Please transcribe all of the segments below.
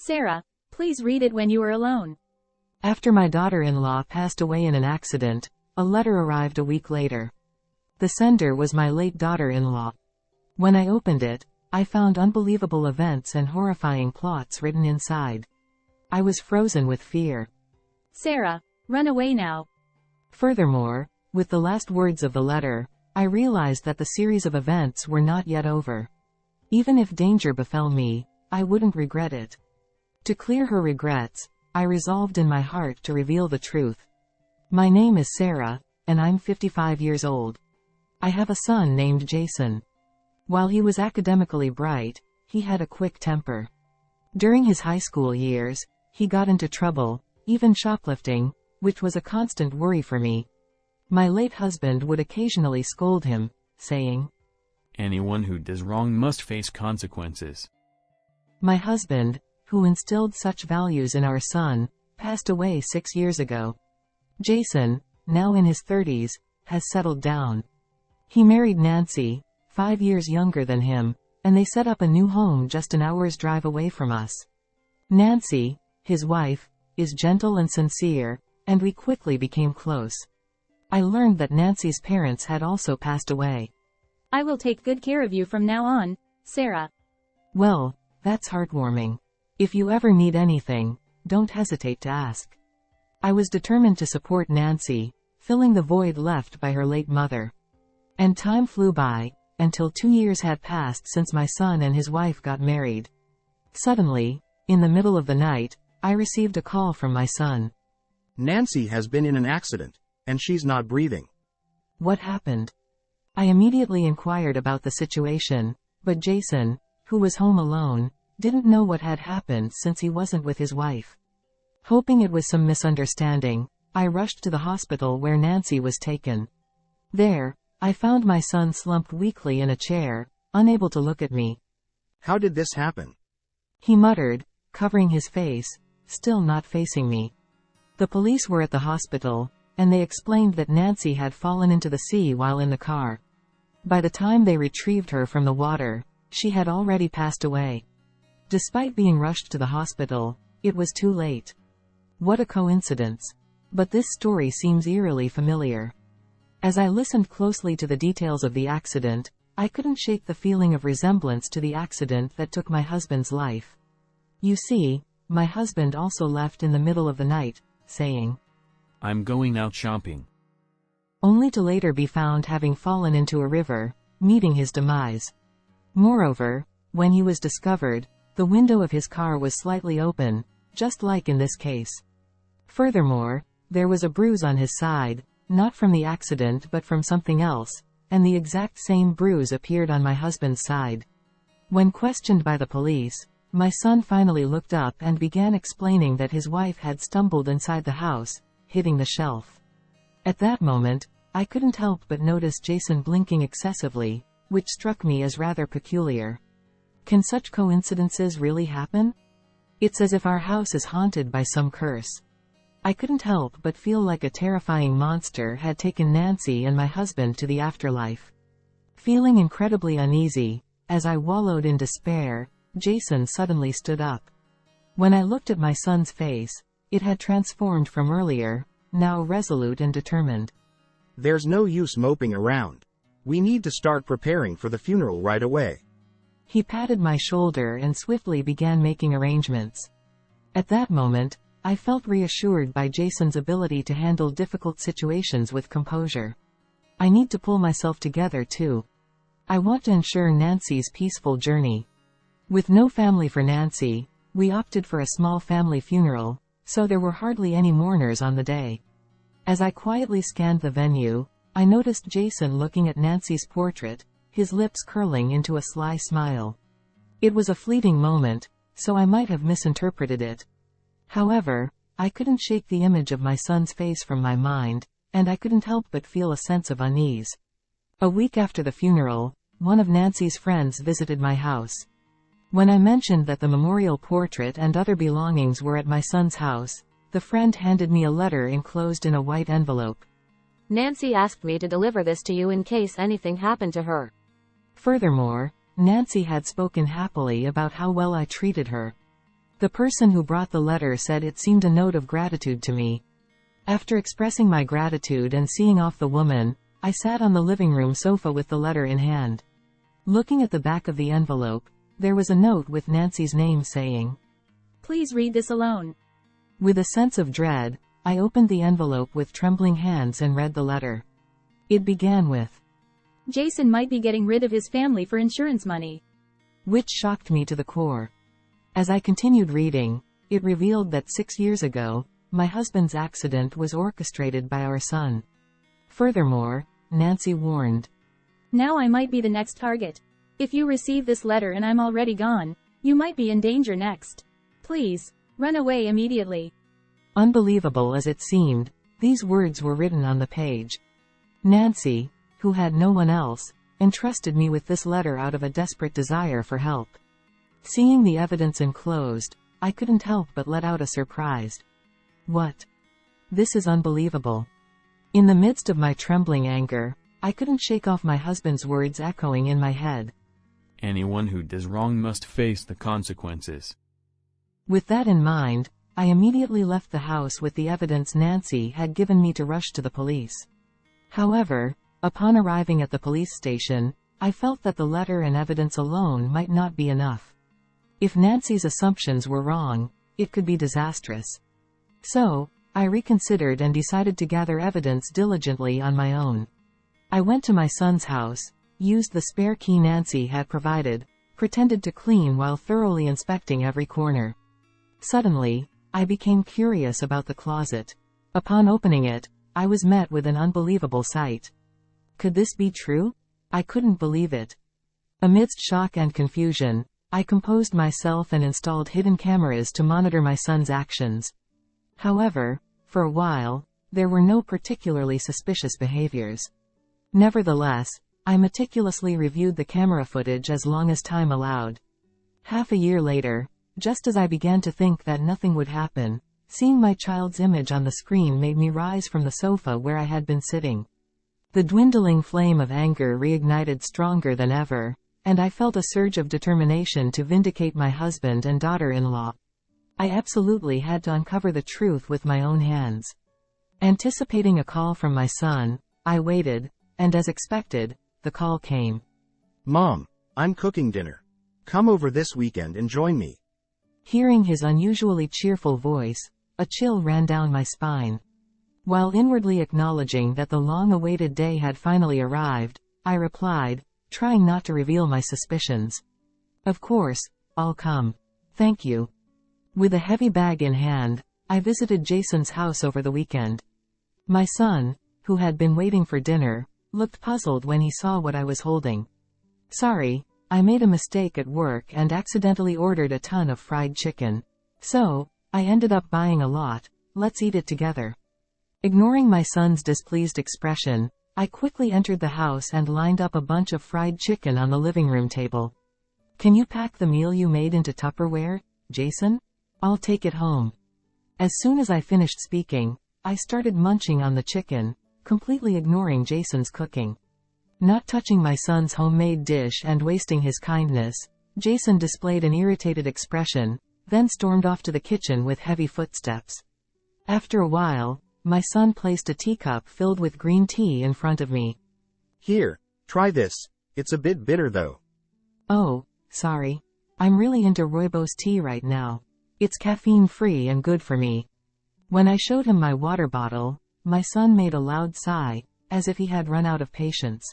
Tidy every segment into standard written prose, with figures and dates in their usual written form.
Sarah, please read it when you are alone. After my daughter-in-law passed away in an accident, a letter arrived a week later. The sender was my late daughter-in-law. When I opened it, I found unbelievable events and horrifying plots written inside. I was frozen with fear. Sarah, run away now. Furthermore, with the last words of the letter, I realized that the series of events were not yet over. Even if danger befell me, I wouldn't regret it. To clear her regrets, I resolved in my heart to reveal the truth. My name is Sarah, and I'm 55 years old. I have a son named Jason. While he was academically bright, he had a quick temper. During his high school years, he got into trouble, even shoplifting, which was a constant worry for me. My late husband would occasionally scold him, saying, "Anyone who does wrong must face consequences." My husband, who instilled such values in our son, passed away 6 years ago. Jason, now in his 30s, has settled down. He married Nancy, 5 years younger than him, and they set up a new home just an hour's drive away from us. Nancy, his wife, is gentle and sincere, and we quickly became close. I learned that Nancy's parents had also passed away. I will take good care of you from now on, Sarah. Well, that's heartwarming. If you ever need anything, don't hesitate to ask. I was determined to support Nancy, filling the void left by her late mother. And time flew by, until 2 years had passed since my son and his wife got married. Suddenly, in the middle of the night, I received a call from my son. Nancy has been in an accident, and she's not breathing. What happened? I immediately inquired about the situation, but Jason, who was home alone, didn't know what had happened since he wasn't with his wife. Hoping it was some misunderstanding, I rushed to the hospital where Nancy was taken. There, I found my son slumped weakly in a chair, unable to look at me. How did this happen? He muttered, covering his face, still not facing me. The police were at the hospital, and they explained that Nancy had fallen into the sea while in the car. By the time they retrieved her from the water, she had already passed away. Despite being rushed to the hospital, it was too late. What a coincidence. But this story seems eerily familiar. As I listened closely to the details of the accident, I couldn't shake the feeling of resemblance to the accident that took my husband's life. You see, my husband also left in the middle of the night, saying, "I'm going out shopping," only to later be found having fallen into a river, meeting his demise. Moreover, when he was discovered, the window of his car was slightly open, just like in this case. Furthermore, there was a bruise on his side, not from the accident but from something else, and the exact same bruise appeared on my husband's side. When questioned by the police, my son finally looked up and began explaining that his wife had stumbled inside the house, hitting the shelf. At that moment, I couldn't help but notice Jason blinking excessively, which struck me as rather peculiar. Can such coincidences really happen? It's as if our house is haunted by some curse. I couldn't help but feel like a terrifying monster had taken Nancy and my husband to the afterlife. Feeling incredibly uneasy, as I wallowed in despair, Jason suddenly stood up. When I looked at my son's face, it had transformed from earlier, now resolute and determined. There's no use moping around. We need to start preparing for the funeral right away. He patted my shoulder and swiftly began making arrangements. At that moment, I felt reassured by Jason's ability to handle difficult situations with composure. I need to pull myself together too. I want to ensure Nancy's peaceful journey. With no family for Nancy, we opted for a small family funeral, so there were hardly any mourners on the day. As I quietly scanned the venue, I noticed Jason looking at Nancy's portrait, his lips curling into a sly smile. It was a fleeting moment, so I might have misinterpreted it. However, I couldn't shake the image of my son's face from my mind, and I couldn't help but feel a sense of unease. A week after the funeral, one of Nancy's friends visited my house. When I mentioned that the memorial portrait and other belongings were at my son's house, the friend handed me a letter enclosed in a white envelope. Nancy asked me to deliver this to you in case anything happened to her. Furthermore, Nancy had spoken happily about how well I treated her. The person who brought the letter said it seemed a note of gratitude to me. After expressing my gratitude and seeing off the woman, I sat on the living room sofa with the letter in hand. Looking at the back of the envelope, there was a note with Nancy's name saying, Please read this alone. With a sense of dread, I opened the envelope with trembling hands and read the letter. It began with, Jason might be getting rid of his family for insurance money. which shocked me to the core. As I continued reading, it revealed that 6 years ago, my husband's accident was orchestrated by our son. Furthermore, Nancy warned, Now I might be the next target. If you receive this letter and I'm already gone, you might be in danger next. Please, run away immediately. Unbelievable as it seemed, these words were written on the page. Nancy, who had no one else, entrusted me with this letter out of a desperate desire for help. Seeing the evidence enclosed, I couldn't help but let out a surprised, "What? This is unbelievable." In the midst of my trembling anger, I couldn't shake off my husband's words echoing in my head. Anyone who does wrong must face the consequences. With that in mind, I immediately left the house with the evidence Nancy had given me to rush to the police. However, upon arriving at the police station, I felt that the letter and evidence alone might not be enough. If Nancy's assumptions were wrong, it could be disastrous. So, I reconsidered and decided to gather evidence diligently on my own. I went to my son's house, used the spare key Nancy had provided, pretended to clean while thoroughly inspecting every corner. Suddenly, I became curious about the closet. Upon opening it, I was met with an unbelievable sight. Could this be true? I couldn't believe it. Amidst shock and confusion, I composed myself and installed hidden cameras to monitor my son's actions. However, for a while, there were no particularly suspicious behaviors. Nevertheless, I meticulously reviewed the camera footage as long as time allowed. Half a year later, just as I began to think that nothing would happen, seeing my child's image on the screen made me rise from the sofa where I had been sitting. The dwindling flame of anger reignited stronger than ever, and I felt a surge of determination to vindicate my husband and daughter-in-law. I absolutely had to uncover the truth with my own hands. Anticipating a call from my son, I waited, and as expected, the call came. Mom, I'm cooking dinner. Come over this weekend and join me. Hearing his unusually cheerful voice, a chill ran down my spine. While inwardly acknowledging that the long-awaited day had finally arrived, I replied, trying not to reveal my suspicions. Of course, I'll come. Thank you. With a heavy bag in hand, I visited Jason's house over the weekend. My son, who had been waiting for dinner, looked puzzled when he saw what I was holding. Sorry, I made a mistake at work and accidentally ordered a ton of fried chicken. So, I ended up buying a lot. Let's eat it together. Ignoring my son's displeased expression, I quickly entered the house and lined up a bunch of fried chicken on the living room table. Can you pack the meal you made into Tupperware, Jason? I'll take it home. As soon as I finished speaking, I started munching on the chicken, completely ignoring Jason's cooking. Not touching my son's homemade dish and wasting his kindness, Jason displayed an irritated expression, then stormed off to the kitchen with heavy footsteps. After a while, my son placed a teacup filled with green tea in front of me. Here, try this. It's a bit bitter though. Oh, sorry. I'm really into rooibos tea right now. It's caffeine-free and good for me. When I showed him my water bottle, my son made a loud sigh, as if he had run out of patience.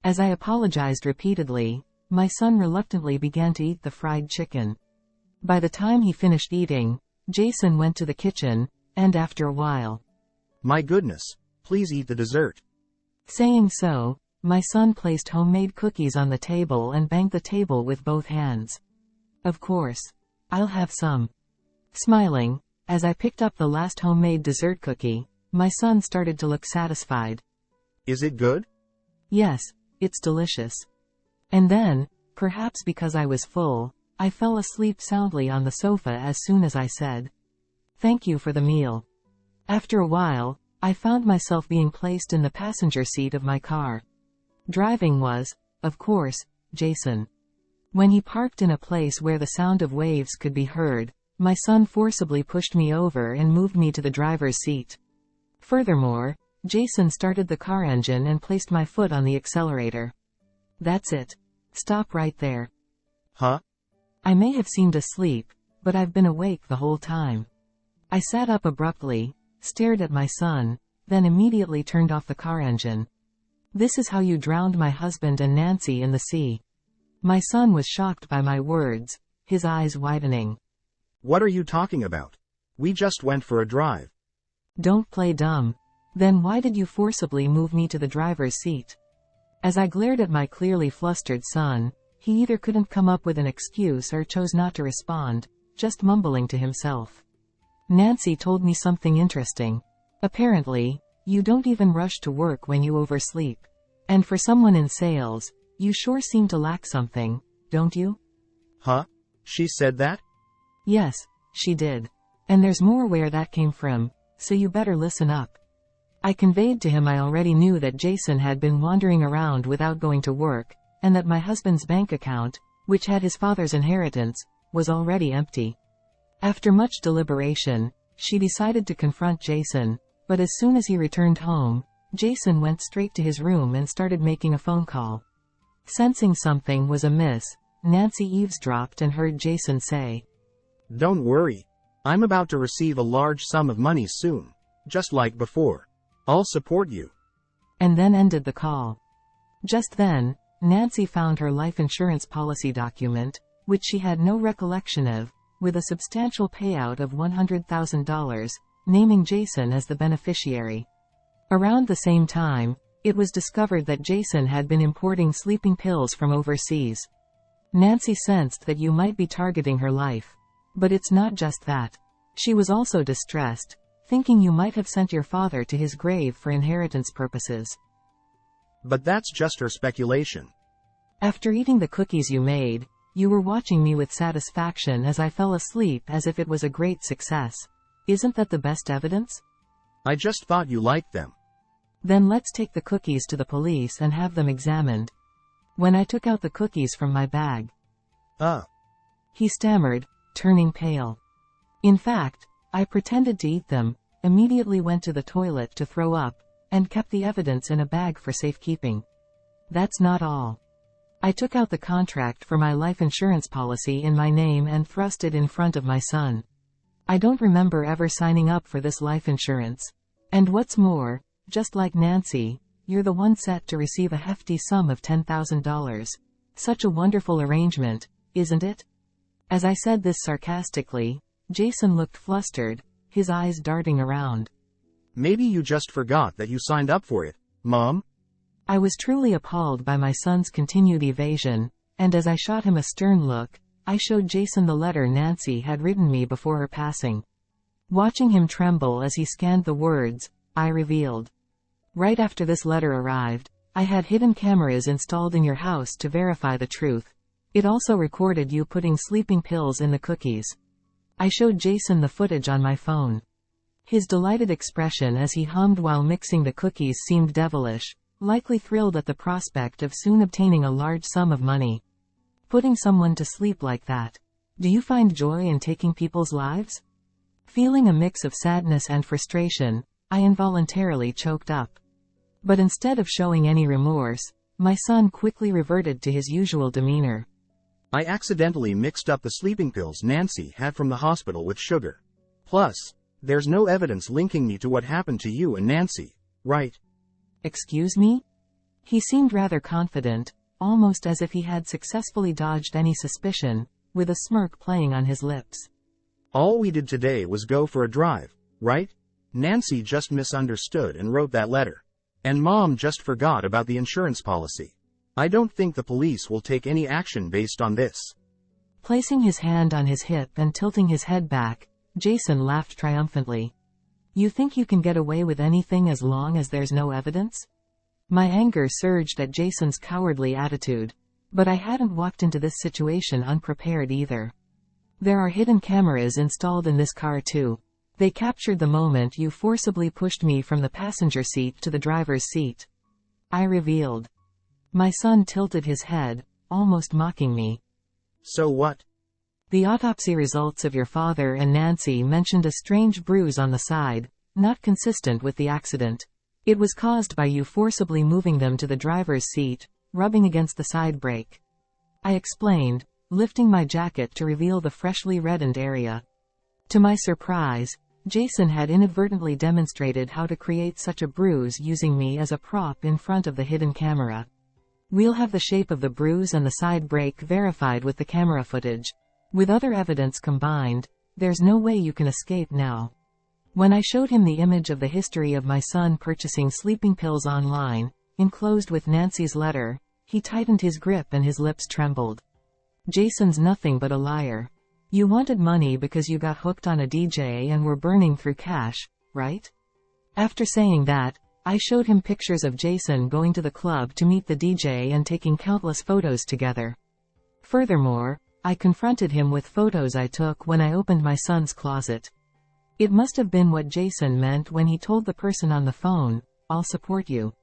As I apologized repeatedly, my son reluctantly began to eat the fried chicken. By the time he finished eating, Jason went to the kitchen, and after a while, My goodness, please eat the dessert. Saying so, my son placed homemade cookies on the table and banged the table with both hands. Of course. I'll have some. Smiling, as I picked up the last homemade dessert cookie, my son started to look satisfied. Is it good? Yes, it's delicious. And then, perhaps because I was full, I fell asleep soundly on the sofa as soon as I said, "Thank you for the meal." After a while, I found myself being placed in the passenger seat of my car. Driving was, of course, Jason. When he parked in a place where the sound of waves could be heard, My son forcibly pushed me over and moved me to the driver's seat. Furthermore, Jason started the car engine and placed my foot on the accelerator. That's it. Stop right there. Huh? I may have seemed asleep, but I've been awake the whole time. I sat up abruptly, stared at my son, then immediately turned off the car engine. This is how you drowned my husband and Nancy in the sea. My son was shocked by my words, his eyes widening. What are you talking about? We just went for a drive. Don't play dumb. Then why did you forcibly move me to the driver's seat? As I glared at my clearly flustered son, he either couldn't come up with an excuse or chose not to respond, just mumbling to himself. Nancy told me something interesting. Apparently, you don't even rush to work when you oversleep. And for someone in sales, you sure seem to lack something, don't you? Huh? She said that? Yes, she did. And there's more where that came from, so you better listen up. I conveyed to him I already knew that Jason had been wandering around without going to work, and that my husband's bank account, which had his father's inheritance, was already empty. After much deliberation, she decided to confront Jason, but as soon as he returned home, Jason went straight to his room and started making a phone call. Sensing something was amiss, Nancy eavesdropped and heard Jason say, "Don't worry. I'm about to receive a large sum of money soon, just like before. I'll support you." And then ended the call. Just then, Nancy found her life insurance policy document, which she had no recollection of, with a substantial payout of $100,000, naming Jason as the beneficiary. Around the same time, it was discovered that Jason had been importing sleeping pills from overseas. Nancy sensed that you might be targeting her life. But it's not just that. She was also distressed, thinking you might have sent your father to his grave for inheritance purposes. But that's just her speculation. After eating the cookies you made, you were watching me with satisfaction as I fell asleep as if it was a great success. Isn't that the best evidence? I just thought you liked them. Then let's take the cookies to the police and have them examined. When I took out the cookies from my bag, he stammered, turning pale. In fact, I pretended to eat them, immediately went to the toilet to throw up, and kept the evidence in a bag for safekeeping. That's not all. I took out the contract for my life insurance policy in my name and thrust it in front of my son. I don't remember ever signing up for this life insurance. And what's more, just like Nancy, you're the one set to receive a hefty sum of $10,000. Such a wonderful arrangement, isn't it? As I said this sarcastically, Jason looked flustered, his eyes darting around. Maybe you just forgot that you signed up for it, Mom? I was truly appalled by my son's continued evasion, and as I shot him a stern look, I showed Jason the letter Nancy had written me before her passing. Watching him tremble as he scanned the words, I revealed. Right after this letter arrived, I had hidden cameras installed in your house to verify the truth. It also recorded you putting sleeping pills in the cookies. I showed Jason the footage on my phone. His delighted expression as he hummed while mixing the cookies seemed devilish, likely thrilled at the prospect of soon obtaining a large sum of money. Putting someone to sleep like that. Do you find joy in taking people's lives? Feeling a mix of sadness and frustration, I involuntarily choked up. But instead of showing any remorse, my son quickly reverted to his usual demeanor. I accidentally mixed up the sleeping pills Nancy had from the hospital with sugar. Plus, there's no evidence linking me to what happened to you and Nancy, right? Excuse me? He seemed rather confident, almost as if he had successfully dodged any suspicion, with a smirk playing on his lips. All we did today was go for a drive, right? Nancy just misunderstood and wrote that letter. And Mom just forgot about the insurance policy. I don't think the police will take any action based on this. Placing his hand on his hip and tilting his head back, Jason laughed triumphantly. You think you can get away with anything as long as there's no evidence? My anger surged at Jason's cowardly attitude. But I hadn't walked into this situation unprepared either. There are hidden cameras installed in this car too. They captured the moment you forcibly pushed me from the passenger seat to the driver's seat. I revealed. My son tilted his head, almost mocking me. So what? The autopsy results of your father and Nancy mentioned a strange bruise on the side, not consistent with the accident. It was caused by you forcibly moving them to the driver's seat, rubbing against the side brake. I explained, lifting my jacket to reveal the freshly reddened area. To my surprise, Jason had inadvertently demonstrated how to create such a bruise using me as a prop in front of the hidden camera. We'll have the shape of the bruise and the side brake verified with the camera footage. With other evidence combined, there's no way you can escape now. When I showed him the image of the history of my son purchasing sleeping pills online, enclosed with Nancy's letter, he tightened his grip and his lips trembled. Jason's nothing but a liar. You wanted money because you got hooked on a DJ and were burning through cash, right? After saying that, I showed him pictures of Jason going to the club to meet the DJ and taking countless photos together. Furthermore, I confronted him with photos I took when I opened my son's closet. It must have been what Jason meant when he told the person on the phone, "I'll support you."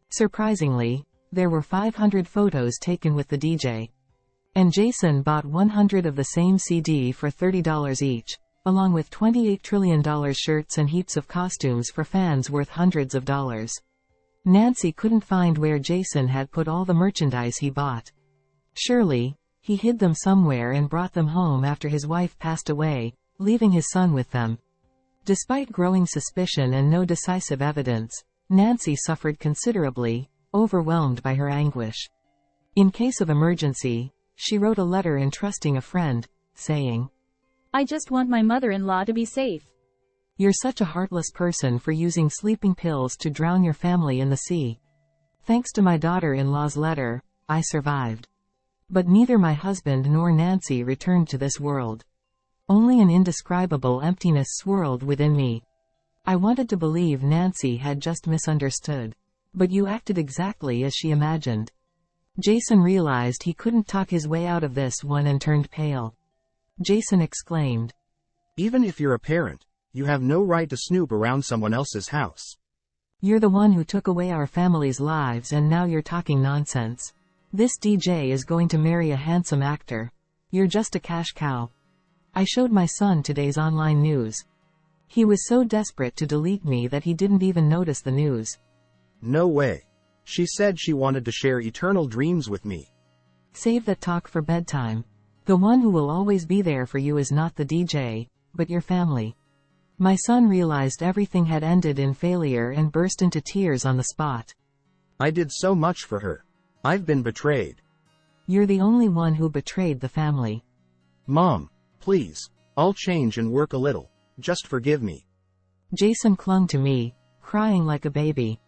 Surprisingly, there were 500 photos taken with the DJ. And Jason bought 100 of the same CD for $30 each, along with $28 trillion shirts and heaps of costumes for fans worth hundreds of dollars. Nancy couldn't find where Jason had put all the merchandise he bought. Surely, he hid them somewhere and brought them home after his wife passed away, leaving his son with them. Despite growing suspicion and no decisive evidence, Nancy suffered considerably, overwhelmed by her anguish. In case of emergency, she wrote a letter entrusting a friend, saying, "I just want my mother-in-law to be safe. You're such a heartless person for using sleeping pills to drown your family in the sea. Thanks to my daughter-in-law's letter, I survived. But neither my husband nor Nancy returned to this world. Only an indescribable emptiness swirled within me. I wanted to believe Nancy had just misunderstood. But you acted exactly as she imagined." Jason realized he couldn't talk his way out of this one and turned pale. Jason exclaimed, "Even if you're a parent, you have no right to snoop around someone else's house. "You're the one who took away our family's lives and now you're talking nonsense. This DJ is going to marry a handsome actor. You're just a cash cow." I showed my son today's online news. He was so desperate to delete me that he didn't even notice the news. No way. She said she wanted to share eternal dreams with me. Save that talk for bedtime. The one who will always be there for you is not the DJ, but your family. My son realized everything had ended in failure and burst into tears on the spot. I did so much for her. I've been betrayed. You're the only one who betrayed the family. Mom, please, I'll change and work a little. Just forgive me. Jason clung to me, crying like a baby.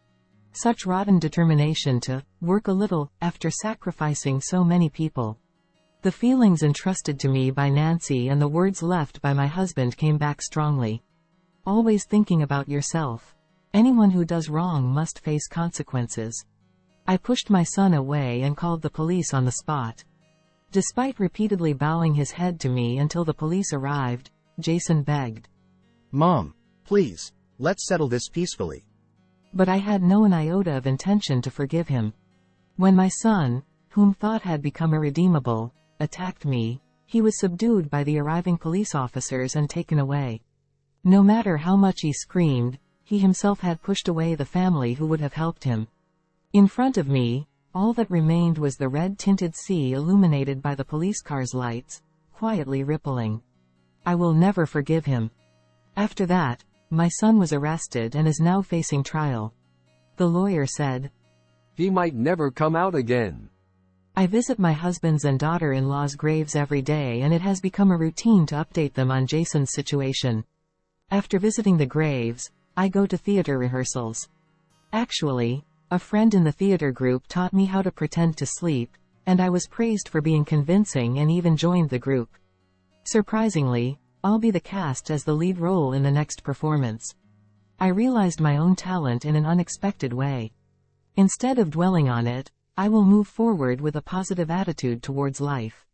Such rotten determination to work a little after sacrificing so many people. The feelings entrusted to me by Nancy and the words left by my husband came back strongly. Always thinking about yourself. Anyone who does wrong must face consequences. I pushed my son away and called the police on the spot. Despite repeatedly bowing his head to me until the police arrived, Jason begged, "Mom, please, let's settle this peacefully." But I had no iota of intention to forgive him. When my son, whom thought had become irredeemable, attacked me, he was subdued by the arriving police officers and taken away. No matter how much he screamed, he himself had pushed away the family who would have helped him. In front of me, all that remained was the red-tinted sea illuminated by the police car's lights, quietly rippling. I will never forgive him. After that, my son was arrested and is now facing trial. The lawyer said, "He might never come out again." I visit my husband's and daughter-in-law's graves every day and it has become a routine to update them on Jason's situation. After visiting the graves, I go to theater rehearsals. Actually, a friend in the theater group taught me how to pretend to sleep, and I was praised for being convincing and even joined the group. Surprisingly, I'll be the cast as the lead role in the next performance. I realized my own talent in an unexpected way. Instead of dwelling on it, I will move forward with a positive attitude towards life.